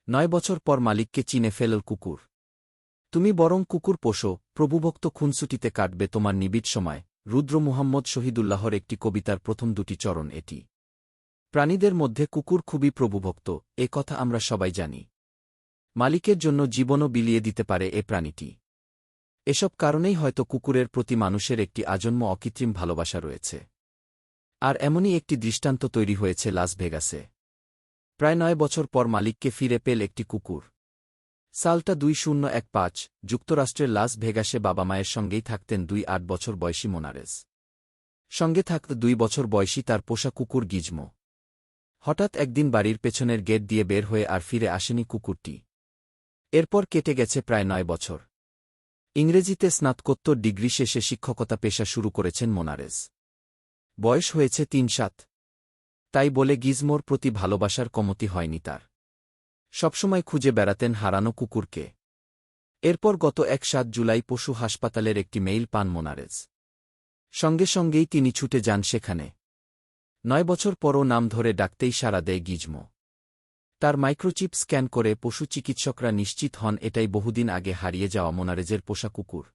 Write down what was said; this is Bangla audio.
9 বছর পর মালিককে চিনে ফেলল কুকুর। তুমি বরং কুকুর পোষো, প্রভুভক্ত খুনসুটিতে কাটবে তোমার নিবিড় সময়। রুদ্র মুহাম্মদ শহীদুল্লাহর একটি কবিতার প্রথম দুটি চরণ এটি। প্রাণীদের মধ্যে কুকুর খুবই প্রভুভক্ত, এ কথা আমরা সবাই জানি। মালিকের জন্য জীবনও বিলিয়ে দিতে পারে এ প্রাণীটি। এসব কারণেই হয়তো কুকুরের প্রতি মানুষের একটি আজন্ম অকৃত্রিম ভালোবাসা রয়েছে। আর এমনই একটি দৃষ্টান্ত তৈরি হয়েছে লাস ভেগাসে। প্রায় 9 বছর পর মালিককে ফিরে পেল একটি কুকুর। সালটা 2015, যুক্তরাষ্ট্রের লাস ভেগাসে বাবা মায়ের সঙ্গেই থাকতেন 8 বছর বয়সী মোনারেজ। সঙ্গে থাকত 2 বছর বয়সী তার পোষা কুকুর গিজমো। হঠাৎ একদিন বাড়ির পেছনের গেট দিয়ে বের হয়ে আর ফিরে আসেনি কুকুরটি। এরপর কেটে গেছে প্রায় 9 বছর। ইংরেজিতে স্নাতকোত্তর ডিগ্রি শেষে শিক্ষকতা পেশা শুরু করেছেন মোনারেজ। বয়স হয়েছে 3-7। তাই বলে গিজমোর প্রতি ভালোবাসার কমতি হয়নি তার। সবসময় খুঁজে বেড়াতেন হারানো কুকুরকে। এরপর গত 7 জুলাই পশু হাসপাতালের একটি মেইল পান মোনারেজ। সঙ্গে সঙ্গেই তিনি ছুটে যান সেখানে। 9 বছর পরও নাম ধরে ডাকতেই সাড়া দেয় গিজমো। তার মাইক্রোচিপ স্ক্যান করে পশু চিকিৎসকরা নিশ্চিত হন এটাই বহুদিন আগে হারিয়ে যাওয়া মোনারেজের পোষা কুকুর।